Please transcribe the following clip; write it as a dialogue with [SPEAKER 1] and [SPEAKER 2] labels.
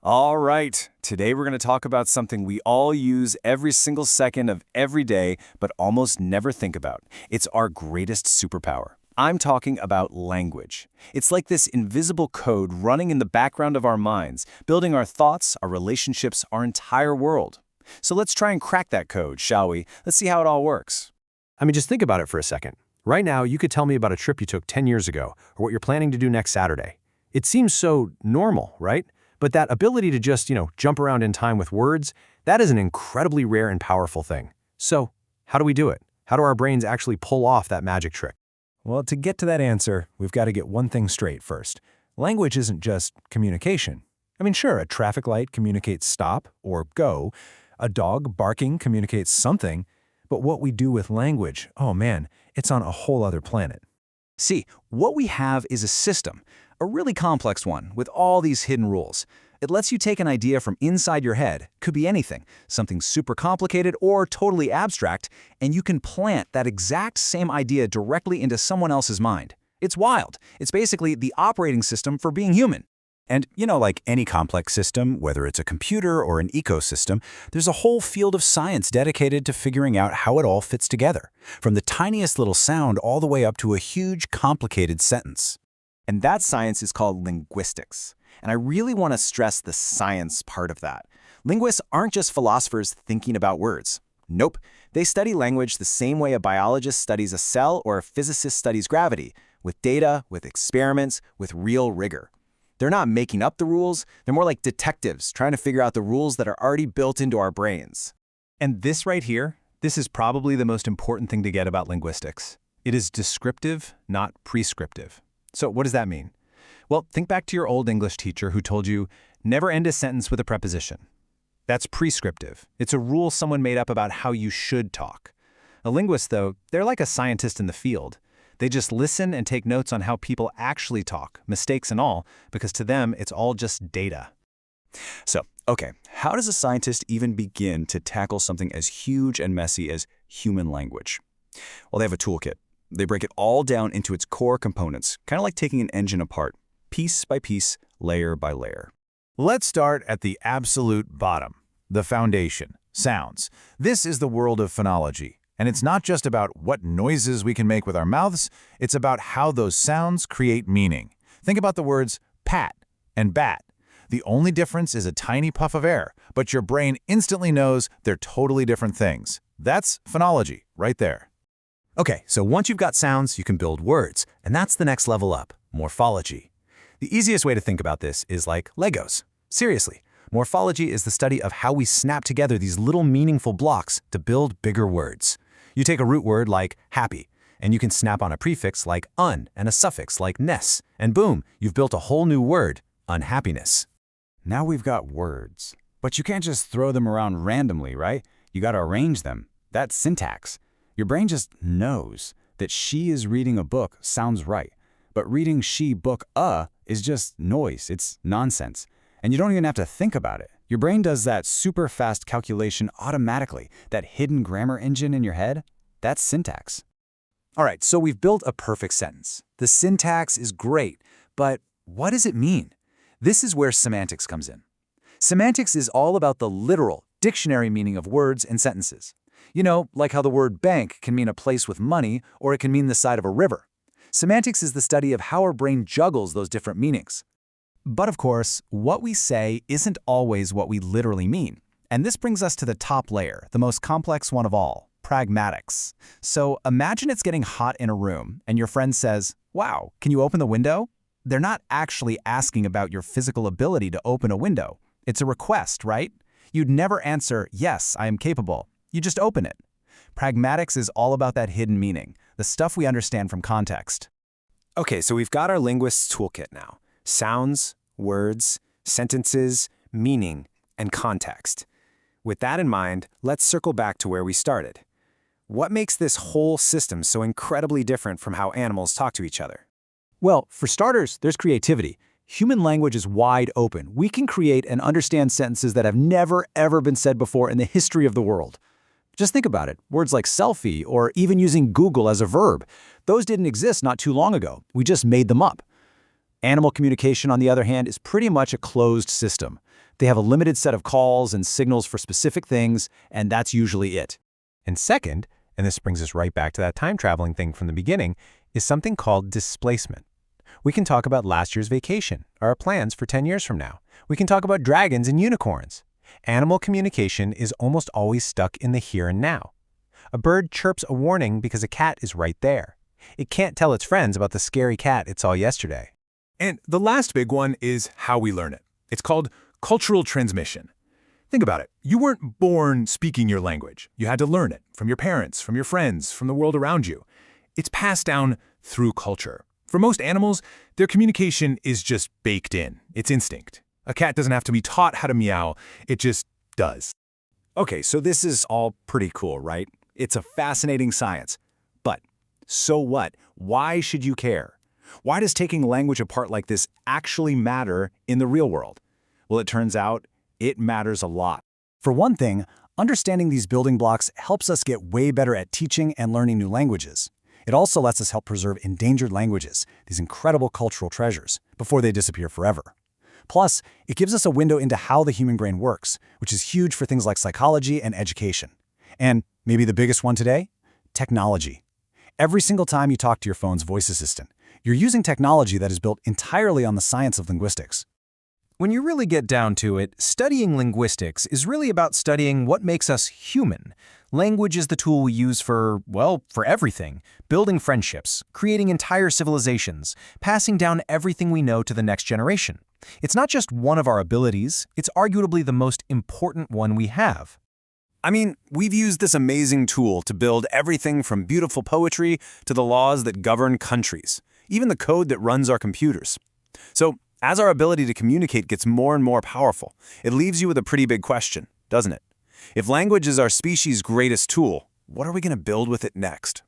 [SPEAKER 1] All right, today we're going to talk about something we all use every single second of every day, but almost never think about. It's our greatest superpower. I'm talking about language. It's like this invisible code running in the background of our minds, building our thoughts, our relationships, our entire world. So let's try and crack that code, shall we? Let's see how it all works.
[SPEAKER 2] Just think about it for a second. Right now, you could tell me about a trip you took 10 years ago, or what you're planning to do next Saturday. It seems so normal, right? But that ability to just, jump around in time with words, that is an incredibly rare and powerful thing. So, how do we do it? How do our brains actually pull off that magic trick?
[SPEAKER 3] Well, to get to that answer, we've got to get one thing straight first. Language isn't just communication. Sure, a traffic light communicates stop or go. A dog barking communicates something. But what we do with language, oh man, it's on a whole other planet.
[SPEAKER 1] See, what we have is a system, a really complex one, with all these hidden rules. It lets you take an idea from inside your head, could be anything, something super complicated or totally abstract, and you can plant that exact same idea directly into someone else's mind. It's wild. It's basically the operating system for being human.
[SPEAKER 4] And, like any complex system, whether it's a computer or an ecosystem, there's a whole field of science dedicated to figuring out how it all fits together, from the tiniest little sound all the way up to a huge, complicated sentence.
[SPEAKER 1] And that science is called linguistics. And I really want to stress the science part of that. Linguists aren't just philosophers thinking about words. Nope. They study language the same way a biologist studies a cell or a physicist studies gravity, with data, with experiments, with real rigor. They're not making up the rules. They're more like detectives trying to figure out the rules that are already built into our brains.
[SPEAKER 3] And this right here, this is probably the most important thing to get about linguistics. It is descriptive, not prescriptive. So what does that mean? Well, think back to your old English teacher who told you, never end a sentence with a preposition. That's prescriptive. It's a rule someone made up about how you should talk. A linguist, though, they're like a scientist in the field. They just listen and take notes on how people actually talk, mistakes and all, because to them, it's all just data.
[SPEAKER 4] So, okay, how does a scientist even begin to tackle something as huge and messy as human language? Well, they have a toolkit. They break it all down into its core components, kind of like taking an engine apart, piece by piece, layer by layer.
[SPEAKER 5] Let's start at the absolute bottom, the foundation, sounds. This is the world of phonology. And it's not just about what noises we can make with our mouths, it's about how those sounds create meaning. Think about the words pat and bat. The only difference is a tiny puff of air, but your brain instantly knows they're totally different things. That's phonology, right there.
[SPEAKER 2] Okay, so once you've got sounds, you can build words, and that's the next level up, morphology. The easiest way to think about this is like Legos. Seriously, morphology is the study of how we snap together these little meaningful blocks to build bigger words. You take a root word like happy, and you can snap on a prefix like un and a suffix like ness, and boom, you've built a whole new word, unhappiness.
[SPEAKER 4] Now we've got words. But you can't just throw them around randomly, right? You got to arrange them. That's syntax. Your brain just knows that she is reading a book sounds right, but reading she book is just noise. It's nonsense. And you don't even have to think about it. Your brain does that super fast calculation automatically. That hidden grammar engine in your head, that's syntax.
[SPEAKER 1] All right, so we've built a perfect sentence. The syntax is great, but what does it mean? This is where semantics comes in. Semantics is all about the literal, dictionary meaning of words and sentences. Like how the word bank can mean a place with money, or it can mean the side of a river. Semantics is the study of how our brain juggles those different meanings. But of course, what we say isn't always what we literally mean. And this brings us to the top layer, the most complex one of all, pragmatics. So imagine it's getting hot in a room and your friend says, "Wow, can you open the window?" They're not actually asking about your physical ability to open a window. It's a request, right? You'd never answer, "Yes, I am capable." You just open it. Pragmatics is all about that hidden meaning, the stuff we understand from context.
[SPEAKER 2] Okay, so we've got our linguist's toolkit now. Sounds, words, sentences, meaning, and context. With that in mind, let's circle back to where we started. What makes this whole system so incredibly different from how animals talk to each other?
[SPEAKER 3] Well, for starters, there's creativity. Human language is wide open. We can create and understand sentences that have never, ever been said before in the history of the world. Just think about it. Words like selfie or even using Google as a verb. Those didn't exist not too long ago. We just made them up. Animal communication, on the other hand, is pretty much a closed system. They have a limited set of calls and signals for specific things, and that's usually it. And second, and this brings us right back to that time-traveling thing from the beginning, is something called displacement. We can talk about last year's vacation, or our plans for 10 years from now. We can talk about dragons and unicorns. Animal communication is almost always stuck in the here and now. A bird chirps a warning because a cat is right there. It can't tell its friends about the scary cat it saw yesterday.
[SPEAKER 5] And the last big one is how we learn it. It's called cultural transmission. Think about it. You weren't born speaking your language. You had to learn it from your parents, from your friends, from the world around you. It's passed down through culture. For most animals, their communication is just baked in. It's instinct. A cat doesn't have to be taught how to meow. It just does.
[SPEAKER 1] Okay, so this is all pretty cool, right? It's a fascinating science. But so what? Why should you care? Why does taking language apart like this actually matter in the real world? Well, it turns out it matters a lot. For one thing, understanding these building blocks helps us get way better at teaching and learning new languages. It also lets us help preserve endangered languages, these incredible cultural treasures, before they disappear forever. Plus, it gives us a window into how the human brain works, which is huge for things like psychology and education. And maybe the biggest one today? Technology. Every single time you talk to your phone's voice assistant, you're using technology that is built entirely on the science of linguistics.
[SPEAKER 2] When you really get down to it, studying linguistics is really about studying what makes us human. Language is the tool we use for everything. Building friendships, creating entire civilizations, passing down everything we know to the next generation. It's not just one of our abilities, it's arguably the most important one we have.
[SPEAKER 1] I mean, we've used this amazing tool to build everything from beautiful poetry to the laws that govern countries, even the code that runs our computers. So, as our ability to communicate gets more and more powerful, it leaves you with a pretty big question, doesn't it? If language is our species' greatest tool, what are we going to build with it next?